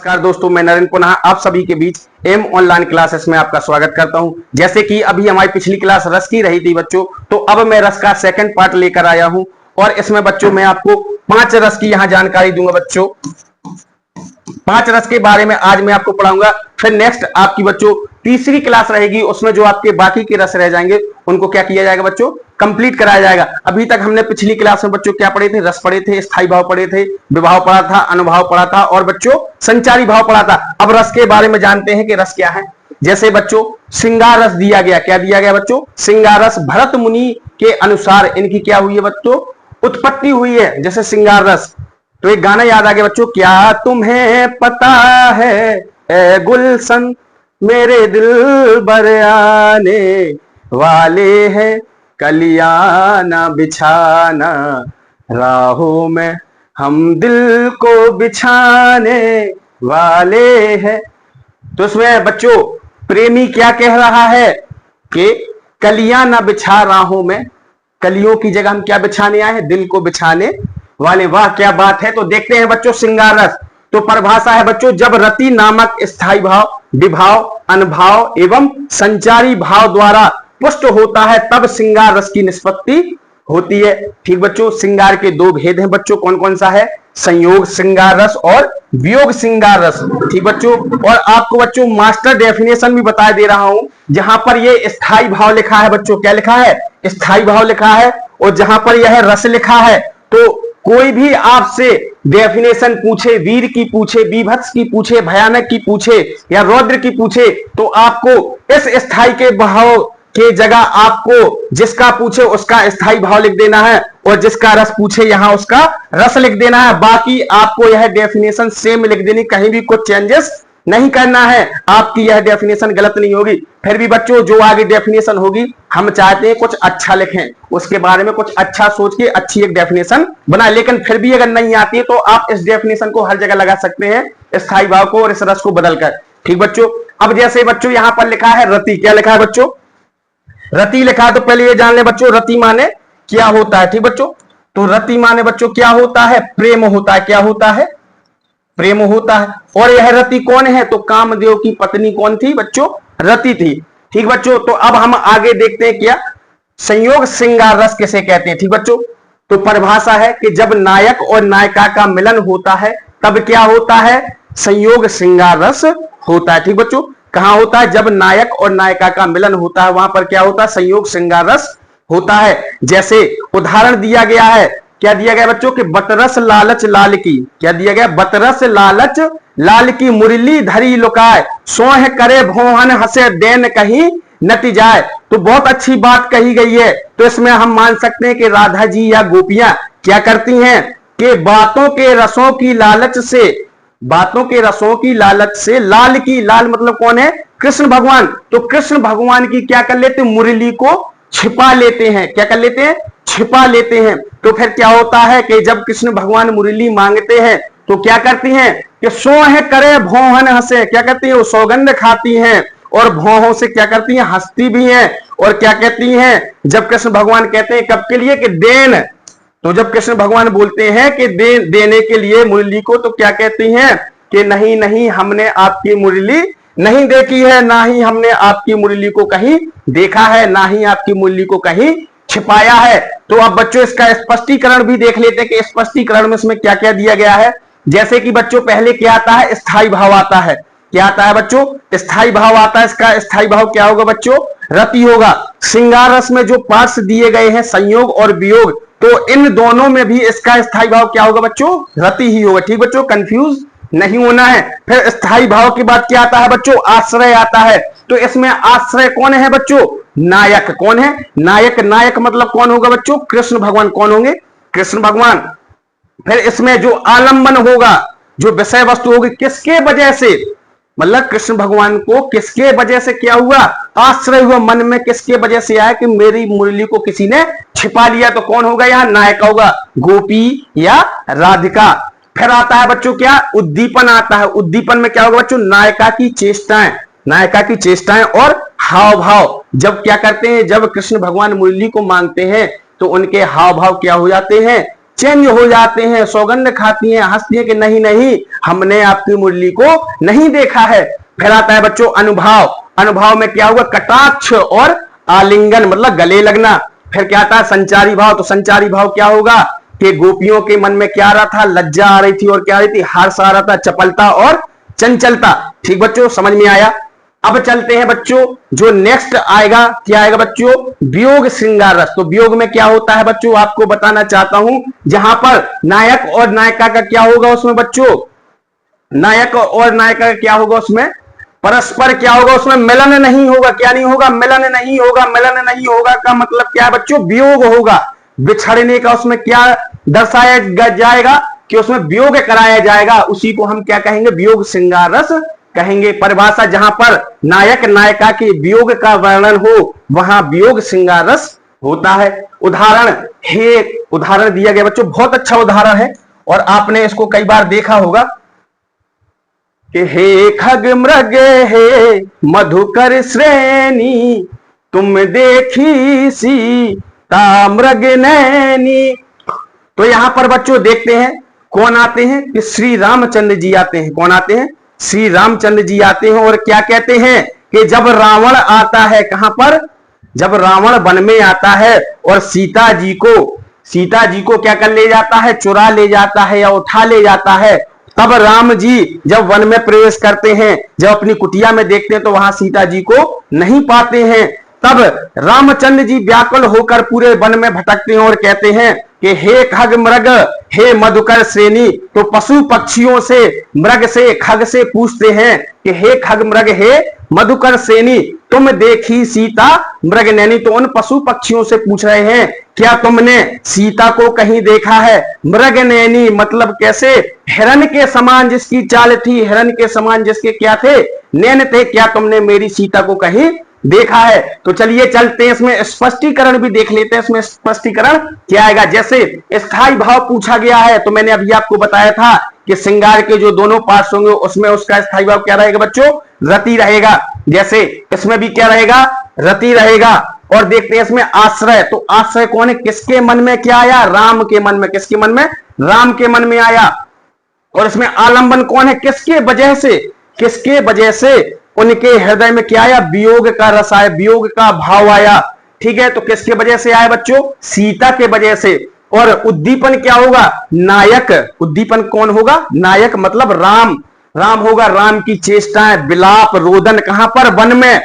नमस्कार दोस्तों, मैं नरेंद्र पुनः आप सभी के बीच एम ऑनलाइन क्लासेस में आपका स्वागत करता हूं। जैसे कि अभी हमारी पिछली क्लास रस की रही थी बच्चों, तो अब मैं रस का सेकंड पार्ट लेकर आया हूं और इसमें बच्चों मैं आपको 5 रस की यहां जानकारी दूंगा। बच्चों 5 रस के बारे में आज मैं आपको पढ़ाऊंगा। फिर नेक्स्ट आपकी बच्चों तीसरी क्लास रहेगी, उसमें जो आपके बाकी के रस रह जाएंगे उनको क्या किया जाएगा बच्चों, कंप्लीट कराया जाएगा। अभी तक हमने पिछली क्लास में बच्चों क्या पढ़े थे, रस पढ़े थे, स्थायी भाव पढ़े थे, विभाव पढ़ा था, अनुभाव पढ़ा था और बच्चों संचारी भाव पढ़ा था। अब रस के बारे में जानते हैं कि रस क्या है। जैसे बच्चों श्रृंगार रस दिया गया, क्या दिया गया बच्चों, श्रृंगार रस भरत मुनि के अनुसार इनकी क्या हुई है बच्चों, उत्पत्ति हुई है। जैसे श्रृंगार रस, तो एक गाना याद आ गया बच्चों, क्या तुम्हें पता है ए गुलशन मेरे दिल बर आने वाले हैं, कलियाना बिछाना राहों में हम दिल को बिछाने वाले हैं। तो इसमें बच्चों प्रेमी क्या कह रहा है कि कलियां ना बिछा राहों में, कलियों की जगह हम क्या बिछाने आए हैं, दिल को बिछाने वाले। वाह क्या बात है। तो देखते हैं बच्चों श्रृंगार रस। तो परिभाषा है बच्चों, जब रति नामक स्थायी भाव, विभाव, अनुभाव एवं संचारी भाव द्वारा पुष्ट होता है तब श्रृंगार रस की निष्पत्ति होती है। ठीक बच्चों, श्रृंगार के 2 भेद हैं बच्चों, कौन कौन सा है, संयोग श्रृंगार रस और वियोग श्रृंगार रस। ठीक बच्चों, और आपको बच्चों मास्टर डेफिनेशन भी बता दे रहा हूं, जहां पर ये स्थायी भाव लिखा है बच्चों, क्या लिखा है, स्थायी भाव लिखा है, और जहां पर यह रस लिखा है, तो कोई भी आपसे डेफिनेशन पूछे, वीर की पूछे, बीभत्स की पूछे, भयानक की पूछे या रौद्र की पूछे, तो आपको इस स्थायी के भाव के जगह आपको जिसका पूछे उसका स्थायी भाव लिख देना है और जिसका रस पूछे यहां उसका रस लिख देना है। बाकी आपको यह डेफिनेशन सेम लिख देनी, कहीं भी कुछ चेंजेस नहीं करना है, आपकी यह डेफिनेशन गलत नहीं होगी। फिर भी बच्चों जो आगे डेफिनेशन होगी हम चाहते हैं कुछ अच्छा लिखें, उसके बारे में कुछ अच्छा सोच के अच्छी एक डेफिनेशन बनाए। लेकिन फिर भी अगर नहीं आती है तो आप इस डेफिनेशन को हर जगह लगा सकते हैं, स्थायी भाव को और इस रस को बदलकर। ठीक बच्चों, अब जैसे बच्चों यहां पर लिखा है रति, क्या लिखा है बच्चों, रति लिखा है। तो पहले ये जान ले बच्चों रति माने क्या होता है। ठीक बच्चों, तो रति माने बच्चों क्या होता है, प्रेम होता है। क्या होता है, प्रेम होता है। और यह रति कौन है, तो कामदेव की पत्नी कौन थी बच्चों, रति थी। ठीक बच्चों, तो अब हम आगे देखते हैं क्या संयोग श्रृंगार रस किसे कहते हैं। ठीक बच्चों, तो परिभाषा है कि जब नायक और नायिका का मिलन होता है तब क्या होता है, संयोग श्रृंगार रस होता है। ठीक बच्चों, कहां होता है, जब नायक और नायिका का मिलन होता है वहां पर क्या होता है, संयोग श्रृंगार रस होता है। जैसे उदाहरण दिया गया है, क्या दिया गया बच्चों कि बतरस लालच लाल की, क्या दिया गया, बतरस लालच लाल की मुरली धरी लुकाए, सोह करे भोहन हंसे देन कहीं नति जाए। तो बहुत अच्छी बात कही गई है। तो इसमें हम मान सकते हैं कि राधा जी या गोपियां क्या करती हैं कि बातों के रसों की लालच से, बातों के रसों की लालच से लाल की, लाल मतलब कौन है, कृष्ण भगवान, तो कृष्ण भगवान की क्या कर लेते, मुरली को छिपा लेते हैं। क्या कर लेते हैं, छिपा लेते हैं। तो फिर क्या होता है कि जब कृष्ण भगवान मुरली मांगते हैं तो क्या करती हैं कि सोह करे भौहन हंसे, क्या करती है, वो सौगंध खाती हैं और भौहों से क्या करती हैं, हंसती भी हैं। और क्या कहती हैं, जब कृष्ण भगवान कहते हैं कब के लिए कि देन, तो जब कृष्ण भगवान बोलते हैं कि देने के लिए मुरली को, तो क्या कहती हैं कि नहीं नहीं हमने आपकी मुरली नहीं देखी है, ना ही हमने आपकी मुरली को कहीं देखा है, ना ही आपकी मुरली को कहीं छिपाया है। तो अब बच्चों इसका स्पष्टीकरण भी देख लेते हैं कि स्पष्टीकरण में इसमें क्या क्या दिया गया है। जैसे कि बच्चों पहले क्या आता है, स्थायी भाव आता है। क्या आता है बच्चों, स्थायी भाव आता है। इसका स्थायी भाव क्या होगा बच्चों, रति होगा। श्रृंगार रस में जो पार्ट्स दिए गए हैं संयोग और वियोग, तो इन दोनों में भी इसका स्थायी भाव क्या होगा बच्चों, रति ही होगा। ठीक बच्चों, कंफ्यूज नहीं होना है। फिर स्थायी भाव के बाद क्या आता है बच्चों, आश्रय आता है। तो इसमें आश्रय कौन है बच्चों, नायक। कौन है, नायक। नायक मतलब कौन होगा बच्चों, कृष्ण भगवान। कौन होंगे, कृष्ण भगवान। फिर इसमें जो आलंबन होगा, जो विषय वस्तु होगी, किसके वजह से, मतलब कृष्ण भगवान को किसके वजह से क्या हुआ, आश्रय हुआ, मन में किसके वजह से आया कि मेरी मुरली को किसी ने छिपा लिया। तो कौन होगा यहां, नायक होगा, गोपी या राधिका। फिर आता है बच्चों क्या, उद्दीपन आता है। उद्दीपन में क्या होगा बच्चों, नायिका की चेष्टाएं, नायिका की चेष्टाएं और हाव भाव। जब क्या करते हैं, जब कृष्ण भगवान मुरली को मांगते हैं तो उनके हाव भाव क्या हो जाते हैं, चेंज हो जाते हैं, सौगंध खाती हैं, हंसती हैं कि नहीं नहीं हमने आपकी मुरली को नहीं देखा है। फिर आता है बच्चों अनुभव। अनुभव में क्या होगा, कटाक्ष और आलिंगन मतलब गले लगना। फिर क्या आता है संचारी भाव। तो संचारी भाव क्या होगा कि गोपियों के मन में क्या आ रहा था, लज्जा आ रही थी और क्या आ रही थी, हर्ष आ रहा था, चपलता और चंचलता। ठीक बच्चों समझ में आया। अब चलते हैं बच्चों, जो नेक्स्ट आएगा क्या आएगा बच्चों, वियोग श्रृंगार रस। तो वियोग में क्या होता है बच्चों, आपको बताना चाहता हूं, जहां पर नायक और नायिका का क्या होगा उसमें बच्चों, नायक और नायिका का क्या होगा उसमें, परस्पर क्या होगा उसमें, मिलन नहीं होगा। क्या नहीं होगा, मिलन नहीं होगा। मिलन नहीं होगा का मतलब क्या है बच्चों, वियोग होगा। बिछड़ने का उसमें क्या दर्शाया जाएगा कि उसमें वियोग कराया जाएगा, उसी को हम क्या कहेंगे, वियोग श्रृंगार रस कहेंगे। परिभाषा, जहां पर नायक नायिका के वियोग का वर्णन हो वहां वियोग श्रृंगार रस होता है। उदाहरण हे, उदाहरण दिया गया बच्चों, बहुत अच्छा उदाहरण है और आपने इसको कई बार देखा होगा कि हे खग मृग हे मधुकर श्रेणी, तुम देखी सीता मृग नैनी। तो यहां पर बच्चों देखते हैं कौन आते हैं कि श्री रामचंद्र जी आते हैं। कौन आते हैं, श्री रामचंद्र जी आते हैं और क्या कहते हैं कि जब रावण आता है, कहां पर, जब रावण वन में आता है और सीता जी को क्या कर ले जाता है, चुरा ले जाता है या उठा ले जाता है, तब राम जी जब वन में प्रवेश करते हैं, जब अपनी कुटिया में देखते हैं तो वहां सीता जी को नहीं पाते हैं। तब रामचंद्र जी व्याकुल होकर पूरे वन में भटकते हैं और कहते हैं कि हे खग मृग हे मधुकर श्रेणी। तो पशु पक्षियों से, मृग से, खग से पूछते हैं कि हे खग मृग हे मधुकर श्रेणी, तुम देखी सीता मृग नैनी। तो उन पशु पक्षियों से पूछ रहे हैं क्या तुमने सीता को कहीं देखा है। मृग नैनी मतलब कैसे, हिरण के समान जिसकी चाल थी, हिरण के समान जिसके क्या थे, नैन थे, क्या तुमने मेरी सीता को कहीं देखा है। तो चलिए चलते हैं, इसमें स्पष्टीकरण भी देख लेते हैं। इसमें स्पष्टीकरण क्या आएगा, जैसे स्थायी भाव पूछा गया है तो मैंने अभी आपको बताया था कि श्रृंगार के जो दोनों पार्ट्स होंगे उसमें उसका स्थायी भाव क्या रहेगा बच्चों, रति रहेगा। जैसे इसमें भी क्या रहेगा, रति रहेगा। और देखते हैं इसमें आश्रय। तो आश्रय कौन है, किसके मन में क्या आया, राम के मन में। किसके मन में, राम के मन में आया। और इसमें आलंबन कौन है, किसके वजह से, किसके वजह से उनके हृदय में क्या आया, वियोग का रस आया, वियोग का भाव आया। ठीक है, तो किसके वजह से आया बच्चों, सीता के वजह से। और उद्दीपन क्या होगा, नायक। उद्दीपन कौन होगा, नायक मतलब राम। राम होगा, राम की चेष्टाएं, विलाप, रोदन कहां पर, वन में।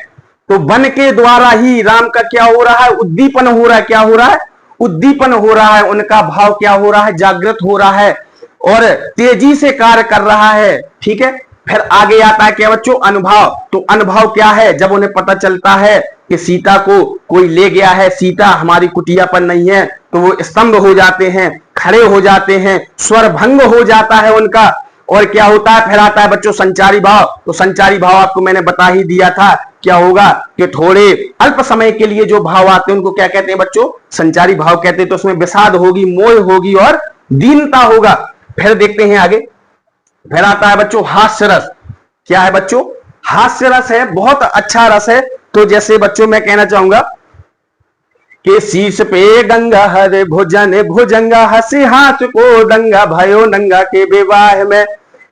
तो वन के द्वारा ही राम का क्या हो रहा है, उद्दीपन हो रहा है। क्या हो रहा है, उद्दीपन हो रहा है। उनका भाव क्या हो रहा है, जागृत हो रहा है और तेजी से कार्य कर रहा है। ठीक है, फिर आगे आता है क्या बच्चों, अनुभव। तो अनुभव क्या है, जब उन्हें पता चलता है कि सीता को कोई ले गया है, सीता हमारी कुटिया पर नहीं है, तो वो स्तंभ हो जाते हैं, खड़े हो जाते हैं, स्वर भंग हो जाता है उनका। और क्या होता है, फिर आता है बच्चों संचारी भाव। तो संचारी भाव आपको मैंने बता ही दिया था क्या होगा कि थोड़े अल्प समय के लिए जो भाव आते हैं उनको क्या कहते हैं बच्चों, संचारी भाव कहते हैं। तो उसमें विषाद होगी, मोह होगी और दीनता होगा। फिर देखते हैं आगे, फिर आता है बच्चों हास्य रस। क्या है बच्चों, हास्य रस है, बहुत अच्छा रस है। तो जैसे बच्चों मैं कहना चाहूंगा कि शीश पे गंगा हरे भुजन भुजंगा, हंसी हाथ को दंगा भयो नंगा के विवाह में।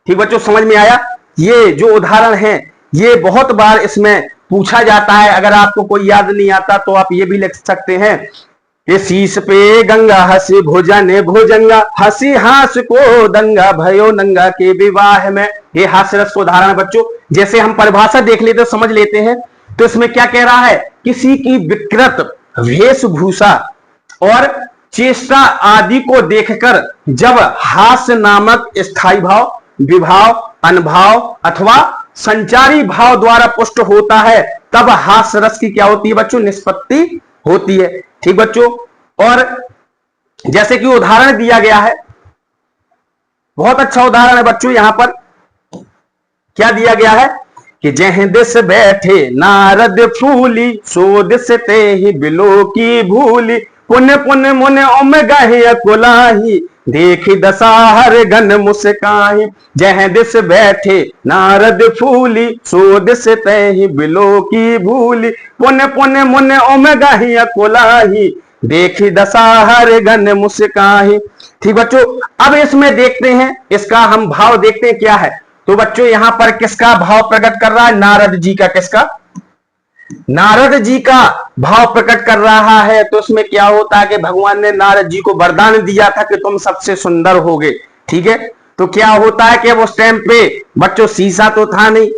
ठीक बच्चों समझ में आया। ये जो उदाहरण है ये बहुत बार इसमें पूछा जाता है। अगर आपको कोई याद नहीं आता तो आप ये भी लिख सकते हैं कि शीश पे गंगा हंसी भुजन भुजंगा, हंसी हास को दंगा भयो नंगा के विवाह में। ये हास्य रस का उदाहरण है बच्चों। जैसे हम परिभाषा देख लेते समझ लेते हैं। तो इसमें क्या कह रहा है, किसी की विकृत वेशभूषा और चेष्टा आदि को देखकर जब हास्य नामक स्थायी भाव, विभाव, अनुभाव अथवा संचारी भाव द्वारा पुष्ट होता है, तब हास्य रस की क्या होती है बच्चों, निष्पत्ति होती है। ठीक बच्चों, और जैसे कि उदाहरण दिया गया है, बहुत अच्छा उदाहरण है बच्चों। यहां पर क्या दिया गया है कि जह दिस बैठे नारद फूली, सो दिस ते ही बिलो की भूली, पुण्य पुण्य मुन ओम गाहि कुलाही, देखी दसाहर गन मुस्काही। जह दिस बैठे नारद फूली, सो दिस ते ही बिलो की भूली, पुण्य पुण्य मुन ओम गाहि कुलाही, देखी दशा हर गन मुस्काही। ठीक बच्चों, अब इसमें देखते हैं, इसका हम भाव देखते हैं क्या है। तो बच्चों यहां पर किसका भाव प्रकट कर रहा है? नारद जी का। किसका? नारद जी का भाव प्रकट कर रहा है। तो इसमें क्या होता है कि भगवान ने नारद जी को वरदान दिया था कि तुम सबसे सुंदर होगे। ठीक है, तो क्या होता है कि अब उस टाइम पे बच्चों शीशा तो था नहीं,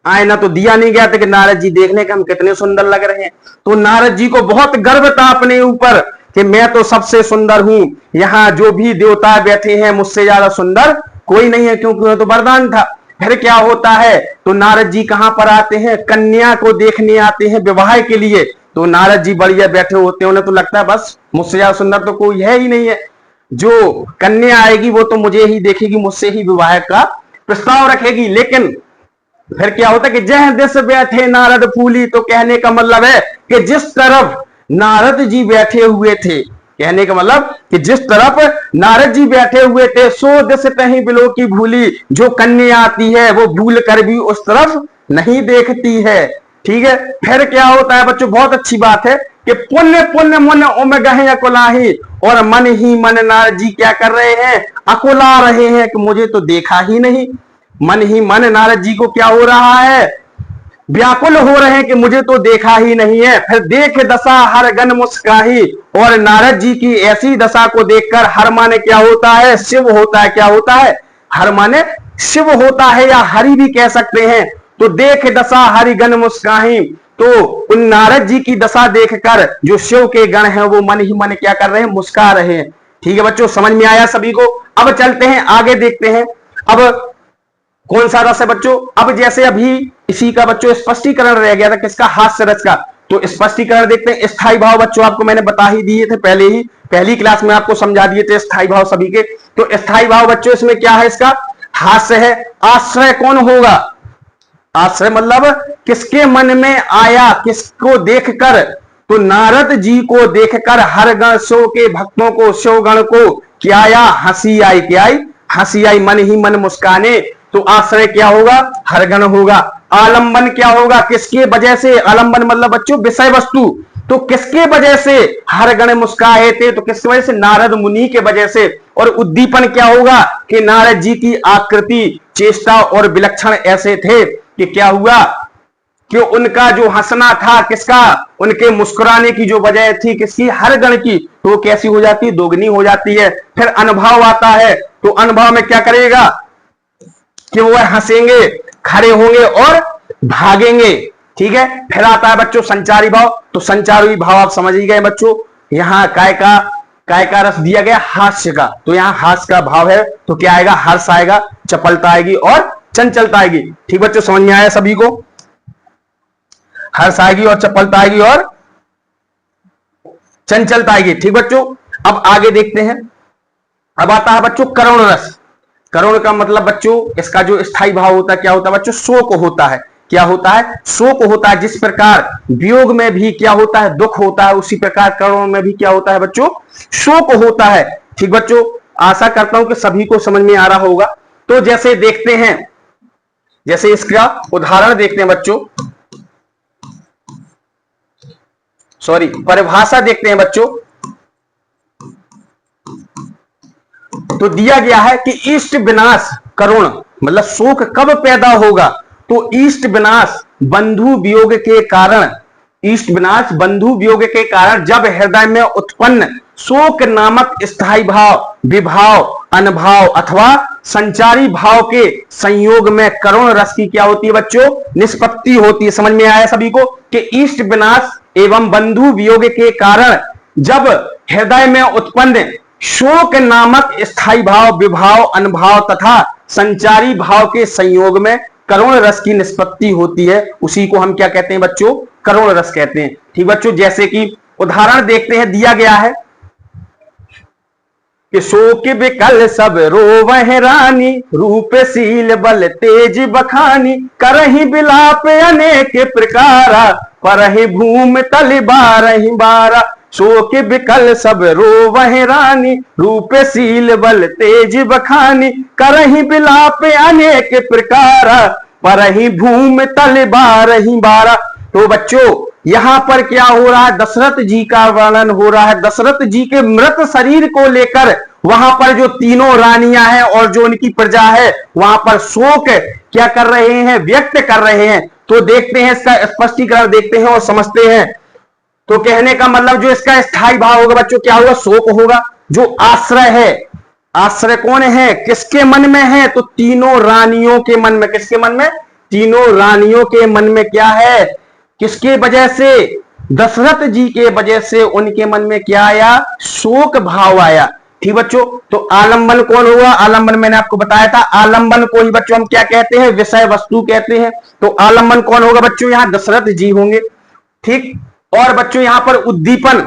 आईना तो दिया नहीं गया था कि नारद जी देखने के हम कितने सुंदर लग रहे हैं। तो नारद जी को बहुत गर्व था अपने ऊपर कि मैं तो सबसे सुंदर हूं, यहां जो भी देवता बैठे हैं मुझसे ज्यादा सुंदर कोई नहीं है, क्योंकि वो तो वरदान था। फिर क्या होता है, तो नारद जी कहां पर आते हैं? कन्या को देखने आते हैं विवाह के लिए। तो नारद जी बढ़िया बैठे होते हैं, उन्हें तो लगता है बस मुझसे ज्यादा सुंदर तो कोई है ही नहीं है, जो कन्या आएगी वो तो मुझे ही देखेगी, मुझसे ही विवाह का प्रस्ताव रखेगी। लेकिन फिर क्या होता है कि जह दिस बैठे नारद फूली। तो कहने का मतलब है कि जिस तरफ नारद जी बैठे हुए थे, कहने का मतलब कि जिस तरफ नारद जी बैठे हुए थे, सो दिस तहीं बिलो की भूली। जो कन्या आती है वो भूल कर भी उस तरफ नहीं देखती है। ठीक है, फिर क्या होता है बच्चों, बहुत अच्छी बात है कि पुण्य पुण्य मन उम गहे अकुलाही। और मन ही मन नारद जी क्या कर रहे हैं? अकुला रहे हैं कि मुझे तो देखा ही नहीं। मन ही मन नारद जी को क्या हो रहा है? व्याकुल हो रहे हैं कि मुझे तो देखा ही नहीं है। फिर देख दशा हर गन मुस्काही। और नारद जी की ऐसी दशा को देखकर हर माने क्या होता है? शिव होता है। क्या होता है? हर माने शिव होता है, या हरि भी कह सकते हैं। तो देख दशा हरि गन मुस्काही। तो उन नारद जी की दशा देखकर जो शिव के गण हैं वो मन ही मन क्या कर रहे हैं? मुस्का रहे हैं। ठीक है बच्चों, समझ में आया सभी को? अब चलते हैं आगे, देखते हैं अब कौन सा रस है बच्चों। अब जैसे अभी इसी का बच्चों स्पष्टीकरण रह गया था, किसका? हास्य रस का। तो स्पष्टीकरण देखते हैं। स्थायी भाव बच्चों आपको मैंने बता ही दिए थे पहले ही, पहली क्लास में आपको समझा दिए थे स्थायी भाव सभी के। तो स्थायी भाव बच्चों इसमें क्या है? इसका हास्य है। आश्रय कौन होगा? आश्रय मतलब किसके मन में आया, किसको देखकर? तो नारद जी को देखकर हर गण शिव के भक्तों को, शिव गण को क्या आया? हंसी आई। क्या आई? हंसी आई। मन ही मन मुस्काने। तो आश्रय क्या होगा? हर गण होगा। आलंबन क्या होगा? किसके वजह से? आलंबन मतलब बच्चों विषय वस्तु। तो किसके वजह से हर गण मुस्काए थे? तो किसकी वजह से? नारद मुनि के वजह से। और उद्दीपन क्या होगा? कि नारद जी की आकृति, चेष्टा और विलक्षण ऐसे थे कि क्या हुआ कि उनका जो हंसना था, किसका? उनके मुस्कुराने की जो वजह थी, किसकी? हर गण की। तो कैसी हो जाती है? दोगुनी हो जाती है। फिर अनुभव आता है। तो अनुभव में क्या करेगा कि वो हंसेंगे, खड़े होंगे और भागेंगे। ठीक है, फिर आता है बच्चों संचारी भाव। तो संचारी भाव आप समझ ही गए बच्चों, यहां काय का रस दिया गया? हास्य का। तो यहां हास्य का भाव है, तो क्या आएगा? हर्ष आएगा, चपलता आएगी और चंचलता आएगी। ठीक बच्चों, समझ में आया सभी को? हर्ष आएगी और चपलता आएगी और चंचलता आएगी। ठीक बच्चों, अब आगे देखते हैं। अब आता है बच्चों करुण रस। करुण का मतलब बच्चों इसका जो स्थायी भाव होता है क्या होता है बच्चों? शोक होता है। क्या होता है? शोक होता है। जिस प्रकार वियोग में भी क्या होता है? दुख होता है, उसी प्रकार करुण में भी क्या होता है बच्चों? शोक होता है। ठीक बच्चों, आशा करता हूं कि सभी को समझ में आ रहा होगा। तो जैसे देखते हैं, जैसे इसका उदाहरण देखते हैं बच्चों, सॉरी परिभाषा देखते हैं बच्चों। तो दिया गया है कि इष्ट विनाश करुण मतलब शोक कब पैदा होगा? तो इष्ट विनाश बंधु वियोग के कारण, इष्ट विनाश बंधु वियोग के कारण जब हृदय में उत्पन्न शोक नामक स्थायी भाव, विभाव, अनभाव अथवा संचारी भाव के संयोग में करुण रस की क्या होती है बच्चों? निष्पत्ति होती है। समझ में आया सभी को कि इष्ट विनाश एवं बंधु वियोग के कारण जब हृदय में उत्पन्न शोक नामक स्थायी भाव, विभाव, अनभाव तथा संचारी भाव के संयोग में करुण रस की निष्पत्ति होती है, उसी को हम क्या कहते हैं बच्चों? करुण रस कहते हैं। ठीक बच्चों, जैसे कि उदाहरण देखते हैं, दिया गया है कि शोक विकल सब रोवह रानी, रूपशील बल तेज बखानी, करहि बिलाप अनेक प्रकारा, परहि भूमि तल बारहि बारा। शोक विकल सब रोवह रानी, रूपशील बल तेज बखानी, करहि बिलाप अनेक प्रकारा, परहि भूमि तल बारहि बारा। तो बच्चों यहां पर क्या हो रहा है, दशरथ जी का वर्णन हो रहा है। दशरथ जी के मृत शरीर को लेकर वहां पर जो तीनों रानियां हैं और जो उनकी प्रजा है वहां पर शोक क्या कर रहे हैं, व्यक्त कर रहे हैं। तो देखते हैं इसका स्पष्टीकरण, देखते हैं और समझते हैं। तो कहने का मतलब जो इसका स्थायी भाव होगा बच्चों क्या होगा, शोक होगा। जो आश्रय है, आश्रय कौन है, किसके मन में है, तो तीनों रानियों के मन में। किसके मन में, तीनों रानियों के मन में क्या है, किसके वजह से, दशरथ जी के वजह से उनके मन में क्या आया, शोक भाव आया। ठीक बच्चों, तो आलंबन कौन हुआ, आलंबन मैंने आपको बताया था, आलंबन को ही बच्चों हम क्या कहते हैं, विषय वस्तु कहते हैं। तो आलंबन कौन होगा बच्चों, यहां दशरथ जी होंगे। ठीक, और बच्चों यहां पर उद्दीपन,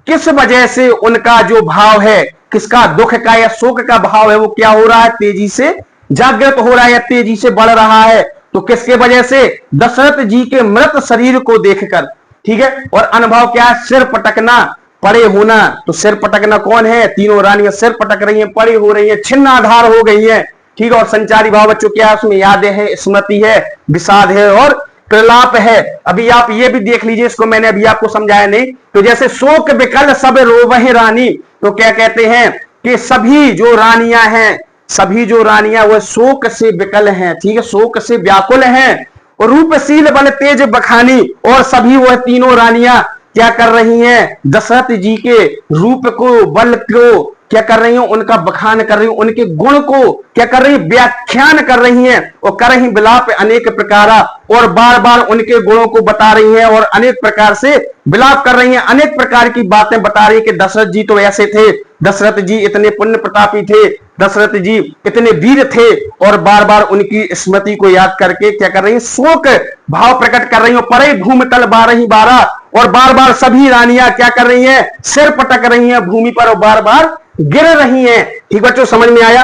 किस वजह से उनका जो भाव है, किसका, दुख का या शोक का भाव है, वो क्या हो रहा है, तेजी से जागृत हो रहा है या तेजी से बढ़ रहा है। तो किसके वजह से, दशरथ जी के मृत शरीर को देखकर। ठीक है, और अनुभव क्या है, सिर पटकना, पड़े होना। तो सिर पटकना कौन है, तीनों रानियां सिर पटक रही हैं, पड़ी हो रही हैं, छिन्न आधार हो गई हैं। ठीक है, और संचारी भाव बच्चों क्या है, उसमें यादें हैं, स्मृति है, विषाद है और प्रलाप है। अभी आप ये भी देख लीजिए, इसको मैंने अभी आपको समझाया नहीं। तो जैसे शोक विकल सब रोवहि रानी, तो क्या कहते हैं कि सभी जो रानियां हैं, सभी जो रानियां वह शोक से विकल हैं। ठीक है, शोक से व्याकुल हैं। और रूपशील बल तेज बखानी, और सभी वह तीनों रानियां क्या कर रही हैं, दशरथ जी के रूप को, बल को क्या कर रही हैं, उनका बखान कर रही हैं, उनके गुण को क्या कर रही हैं, व्याख्यान कर रही हैं। और कर रही विलाप अनेक प्रकार, और बार बार उनके गुणों को बता रही हैं और अनेक प्रकार से विलाप कर रही हैं, अनेक प्रकार की बातें बता रही हैं कि दशरथ जी तो ऐसे थे, दशरथ जी इतने पुण्य प्रतापी थे, दशरथ जी इतने वीर थे। और बार बार उनकी स्मृति को याद करके क्या कर रही हैं, शोक भाव प्रकट कर रही हैं। परे भूमि तल बारही बारा, और बार बार सभी रानियां क्या कर रही हैं, सिर पटक रही हैं भूमि पर और बार बार गिर रही हैं। ठीक बच्चों, समझ में आया।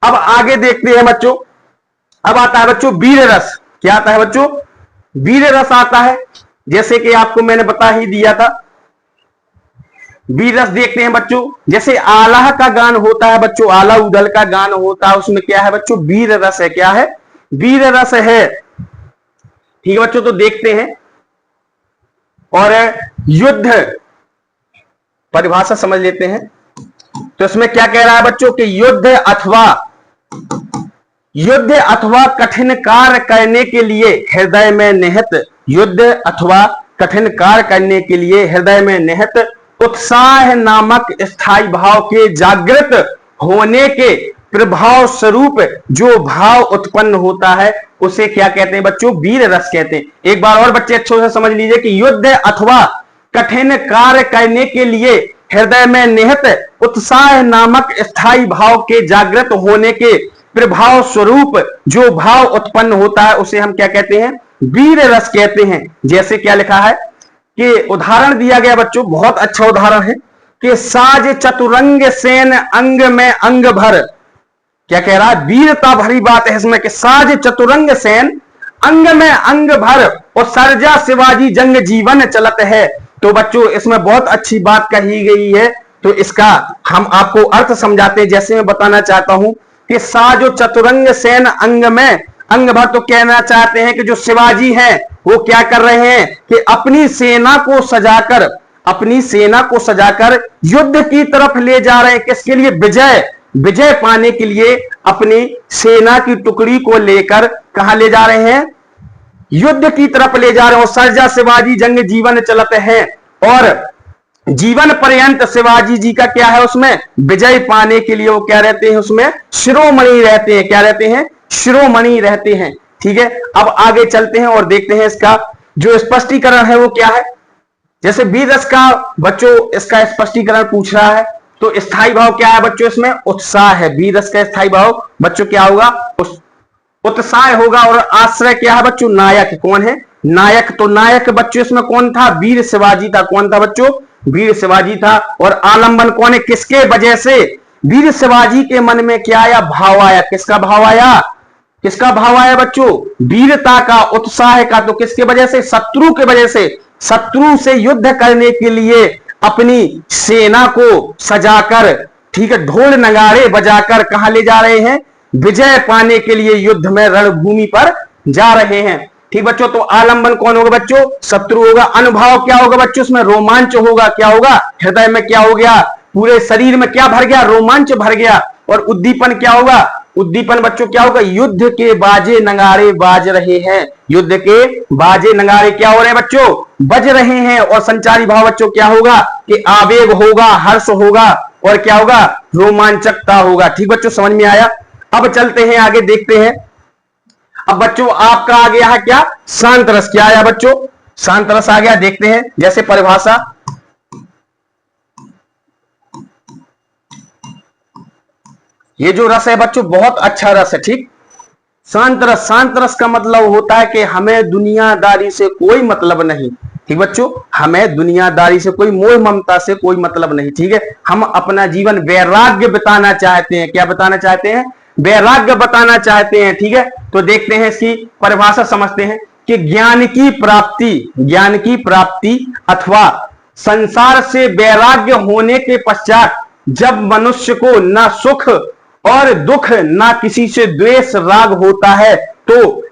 अब आगे देखते हैं बच्चों, अब आता है बच्चों वीर रस। क्या आता है बच्चों, वीर रस आता है। जैसे कि आपको मैंने बता ही दिया था, वीर रस देखते हैं बच्चों। जैसे आल्हा का गान होता है बच्चों, आला उदल का गान होता है, उसमें क्या है बच्चों, वीर रस है। क्या है, वीर रस है। ठीक है बच्चों, तो देखते हैं। और युद्ध परिभाषा समझ लेते हैं। तो इसमें क्या कह रहा है बच्चों कि युद्ध अथवा कठिन कार्य करने के लिए हृदय में निहित, युद्ध अथवा कठिन कार्य करने के लिए हृदय में निहित उत्साह नामक स्थायी भाव के जागृत होने के प्रभाव स्वरूप जो भाव उत्पन्न होता है उसे क्या कहते हैं बच्चों, वीर रस कहते हैं। एक बार और बच्चे अच्छे से समझ लीजिए कि युद्ध अथवा कठिन कार्य करने के लिए हृदय में निहित उत्साह नामक स्थायी भाव के जागृत होने के प्रभाव स्वरूप जो भाव उत्पन्न होता है उसे हम क्या कहते हैं, वीर रस कहते हैं। जैसे क्या लिखा है कि उदाहरण दिया गया बच्चों, बहुत अच्छा उदाहरण है कि साज चतुरंग सेन अंग में अंग भर। क्या कह रहा है, वीरता भरी बात है इसमें कि साज चतुरंग सेन अंग में अंग भर और सरजा शिवाजी जंग जीवन चलत है। तो बच्चों इसमें बहुत अच्छी बात कही गई है, तो इसका हम आपको अर्थ समझाते हैं। जैसे मैं बताना चाहता हूं कि साजो चतुरंग सेन अंग में अंग भर, तो कहना चाहते हैं कि जो शिवाजी हैं वो क्या कर रहे हैं कि अपनी सेना को सजाकर युद्ध की तरफ ले जा रहे हैं। किसके लिए, विजय पाने के लिए अपनी सेना की टुकड़ी को लेकर कहां ले जा रहे हैं, युद्ध की तरफ ले जा रहे हैं। और सरजा शिवाजी जंग जीवन चलते हैं, और जीवन पर्यंत शिवाजी जी का क्या है, उसमें विजय पाने के लिए वो क्या रहते हैं, उसमें शिरोमणि रहते हैं। क्या रहते हैं, शिरोमणि रहते हैं। ठीक है, अब आगे चलते हैं और देखते हैं इसका जो स्पष्टीकरण है वो क्या है। जैसे वीर रस का बच्चों इसका स्पष्टीकरण पूछ रहा है, तो स्थायी भाव क्या है बच्चों, इसमें उत्साह है। वीर रस का स्थायी भाव बच्चों क्या होगा, उत्साह होगा। और आश्रय क्या है बच्चों, नायक। कौन है, नायक। तो नायक बच्चों इसमें कौन था, वीर शिवाजी था। कौन था बच्चों, वीर शिवाजी था। और आलंबन कौन है, किसके वजह से, वीर शिवाजी के मन में क्या आया, भाव आया। किसका भाव आया, किसका भाव आया बच्चों, वीरता का, उत्साह का। तो किसके वजह से, शत्रु के वजह से, शत्रु से युद्ध करने के लिए अपनी सेना को सजाकर, ठीक है, ढोल नगाड़े बजाकर कहां ले जा रहे हैं, विजय पाने के लिए युद्ध में रणभूमि पर जा रहे हैं। ठीक बच्चों, तो आलंबन कौन होगा बच्चों? शत्रु होगा। अनुभाव क्या होगा बच्चों? उसमें रोमांच होगा। क्या होगा? हृदय में क्या हो गया? पूरे शरीर में क्या भर गया? रोमांच भर गया। और उद्दीपन क्या होगा? उद्दीपन बच्चों क्या होगा? युद्ध के बाजे नगाड़े बाज रहे हैं। युद्ध के बाजे नगाड़े क्या हो रहे हैं बच्चों? बज रहे हैं। और संचारी भाव बच्चों क्या होगा? कि आवेग होगा, हर्ष होगा, और क्या होगा? रोमांचकता होगा। ठीक बच्चों, समझ में आया? अब चलते हैं आगे, देखते हैं। अब बच्चों आपका आ गया है क्या? शांत रस। क्या आया बच्चों? शांत रस आ गया। देखते हैं जैसे परिभाषा, ये जो रस है बच्चों बहुत अच्छा रस है। ठीक, शांत रस। शांत रस का मतलब होता है कि हमें दुनियादारी से कोई मतलब नहीं। ठीक बच्चों, हमें दुनियादारी से कोई मोह ममता से कोई मतलब नहीं। ठीक है, हम अपना जीवन वैराग्य बिताना चाहते हैं। क्या बताना चाहते हैं? वैराग्य बताना चाहते हैं। ठीक है, तो देखते हैं इसकी परिभाषा, समझते हैं कि ज्ञान की प्राप्ति अथवा संसार से वैराग्य होने के पश्चात जब मनुष्य को न सुख और दुख ना किसी से द्वेष राग होता है, तो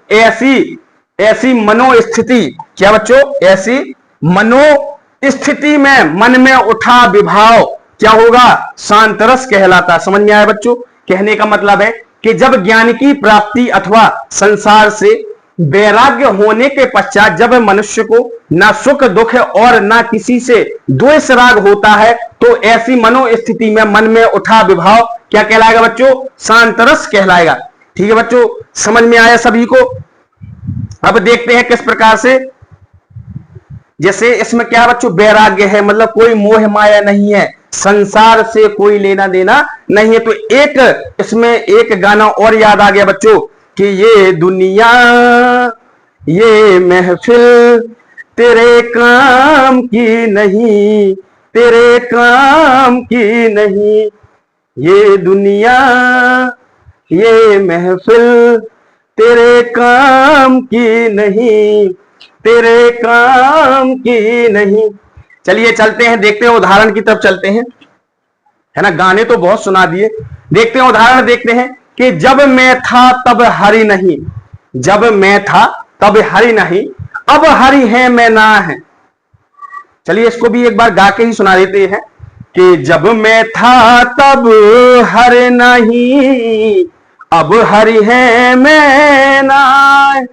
ऐसी मनोस्थिति, क्या बच्चों? ऐसी मनोस्थिति में मन में उठा विभाव क्या होगा? शांत रस कहलाता। समझ में आया बच्चों? कहने का मतलब है कि जब ज्ञान की प्राप्ति अथवा संसार से वैराग्य होने के पश्चात जब मनुष्य को ना सुख दुख और ना किसी से द्वेष राग होता है, तो ऐसी मनोस्थिति में मन में उठा विभाव क्या कहलाएगा बच्चों? शांत रस कहलाएगा। ठीक है बच्चों, समझ में आया सभी को? अब देखते हैं किस प्रकार से। जैसे इसमें क्या बच्चों? वैराग्य है, मतलब कोई मोह माया नहीं है, संसार से कोई लेना देना नहीं है। तो एक इसमें एक गाना और याद आ गया बच्चों कि ये दुनिया ये महफिल तेरे काम की नहीं, तेरे काम की नहीं। ये दुनिया ये महफिल तेरे काम की नहीं, तेरे काम की नहीं। चलिए चलते हैं, देखते हैं उदाहरण की तरफ चलते हैं, है ना। गाने तो बहुत सुना दिए, देखते हैं उदाहरण। देखते हैं कि जब मैं था तब हरि नहीं, जब मैं था तब हरि नहीं, अब हरि है मैं ना है। चलिए इसको भी एक बार गा के ही सुना देते हैं कि जब मैं था तब हरि नहीं, अब हरि है मैं ना।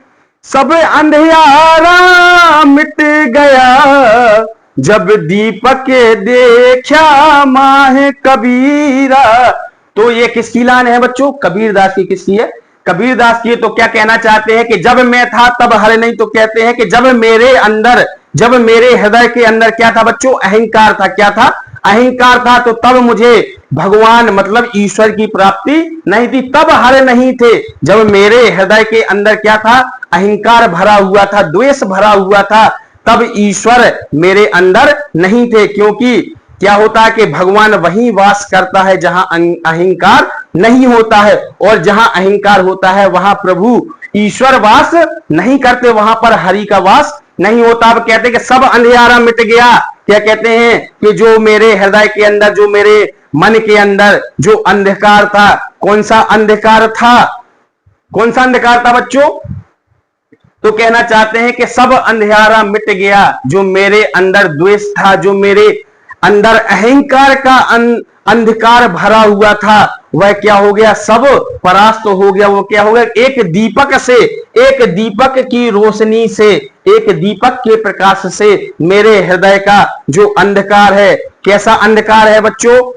सब अंधियारा मिट गया जब दीपक देखा माह कबीरा। तो ये किसकी लाइन है बच्चों? कबीरदास की। किसकी है? कबीरदास की। तो क्या कहना चाहते हैं कि जब मैं था तब हरि नहीं, तो कहते हैं कि जब मेरे अंदर, जब मेरे हृदय के अंदर क्या था बच्चों? अहंकार था। क्या था? अहंकार था। तो तब मुझे भगवान मतलब ईश्वर की प्राप्ति नहीं थी, तब हरि नहीं थे। जब मेरे हृदय के अंदर क्या था? अहंकार भरा हुआ था, द्वेष भरा हुआ था, तब ईश्वर मेरे अंदर नहीं थे। क्योंकि क्या होता है कि भगवान वहीं वास करता है जहां अहंकार नहीं होता है, और जहां अहंकार होता है वहां प्रभु ईश्वर वास नहीं करते, वहां पर हरि का वास नहीं होता। अब कहते हैं कि सब अंधियारा मिट गया। क्या कहते हैं? कि जो मेरे हृदय के अंदर, जो मेरे मन के अंदर जो अंधकार था, कौन सा अंधकार था? कौन सा अंधकार था बच्चों? तो कहना चाहते हैं कि सब अंधियारा मिट गया, जो मेरे अंदर द्वेष था, जो मेरे अंदर अहंकार का अंधकार भरा हुआ था, वह क्या हो गया? सब परास्त हो गया। वो क्या हो गया? एक दीपक से, एक दीपक की रोशनी से, एक दीपक के प्रकाश से मेरे हृदय का जो अंधकार है, कैसा अंधकार है बच्चों?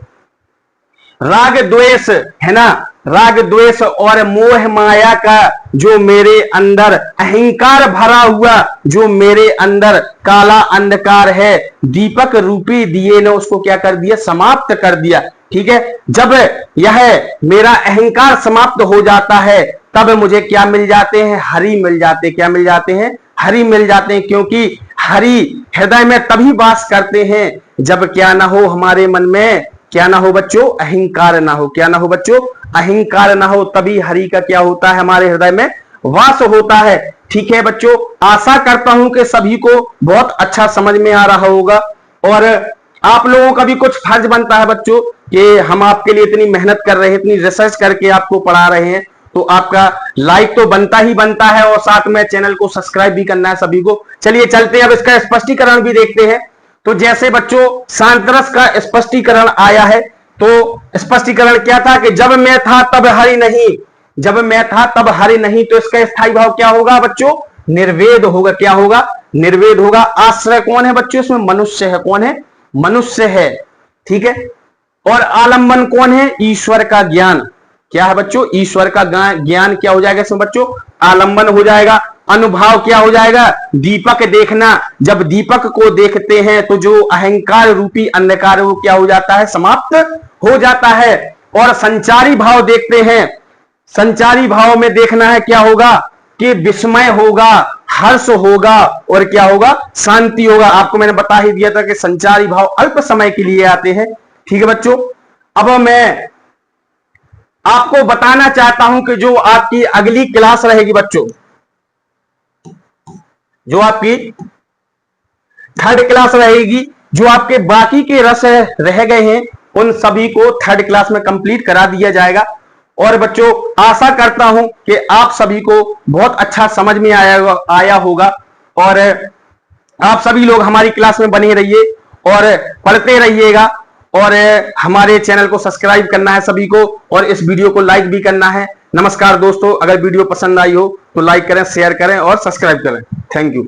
राग द्वेष, है ना, राग द्वेष और मोह माया का जो मेरे अंदर अहंकार भरा हुआ, जो मेरे अंदर काला अंधकार है, दीपक रूपी दिए ने उसको क्या कर दिया? समाप्त कर दिया। ठीक है, जब यह मेरा अहंकार समाप्त हो जाता है, तब मुझे क्या मिल जाते हैं? हरि मिल जाते। क्या मिल जाते हैं? हरि मिल जाते हैं। क्योंकि हरि हृदय में तभी वास करते हैं जब क्या ना हो हमारे मन में, क्या ना हो बच्चों? अहंकार ना हो। क्या ना हो बच्चों? अहंकार ना हो, तभी हरि का क्या होता है? हमारे हृदय में वास होता है। ठीक है बच्चों, आशा करता हूं कि सभी को बहुत अच्छा समझ में आ रहा होगा, और आप लोगों का भी कुछ फर्ज बनता है बच्चों कि हम आपके लिए इतनी मेहनत कर रहे हैं, इतनी रिसर्च करके आपको पढ़ा रहे हैं, तो आपका लाइक तो बनता ही बनता है और साथ में चैनल को सब्सक्राइब भी करना है सभी को। चलिए चलते हैं, अब इसका स्पष्टीकरण भी देखते हैं। तो जैसे बच्चों सांतरस का स्पष्टीकरण आया है, तो स्पष्टीकरण क्या था कि जब मैं था तब हरि नहीं, जब मैं था तब हरि नहीं, तो इसका स्थायी भाव क्या होगा बच्चों? निर्वेद होगा। क्या होगा? निर्वेद होगा। आश्रय कौन है बच्चों इसमें? मनुष्य है। कौन है? मनुष्य है। ठीक है। और आलंबन कौन है? ईश्वर का ज्ञान। क्या है बच्चों? ईश्वर का ज्ञान क्या हो जाएगा इसमें बच्चों? आलंबन हो जाएगा। अनुभाव क्या हो जाएगा? दीपक देखना। जब दीपक को देखते हैं तो जो अहंकार रूपी अंधकार वो क्या हो जाता है? समाप्त हो जाता है। और संचारी भाव देखते हैं। संचारी भाव में देखना है क्या होगा? कि विस्मय होगा, हर्ष होगा और क्या होगा? शांति होगा। आपको मैंने बता ही दिया था कि संचारी भाव अल्प समय के लिए आते हैं। ठीक है बच्चों। अब मैं आपको बताना चाहता हूं कि जो आपकी अगली क्लास रहेगी बच्चों, जो आपकी थर्ड क्लास रहेगी, जो आपके बाकी के रस रह गए हैं उन सभी को थर्ड क्लास में कंप्लीट करा दिया जाएगा। और बच्चों आशा करता हूं कि आप सभी को बहुत अच्छा समझ में आया होगा और आप सभी लोग हमारी क्लास में बने रहिए और पढ़ते रहिएगा। और हमारे चैनल को सब्सक्राइब करना है सभी को और इस वीडियो को लाइक भी करना है। नमस्कार दोस्तों, अगर वीडियो पसंद आई हो तो लाइक करें, शेयर करें और सब्सक्राइब करें। Thank you.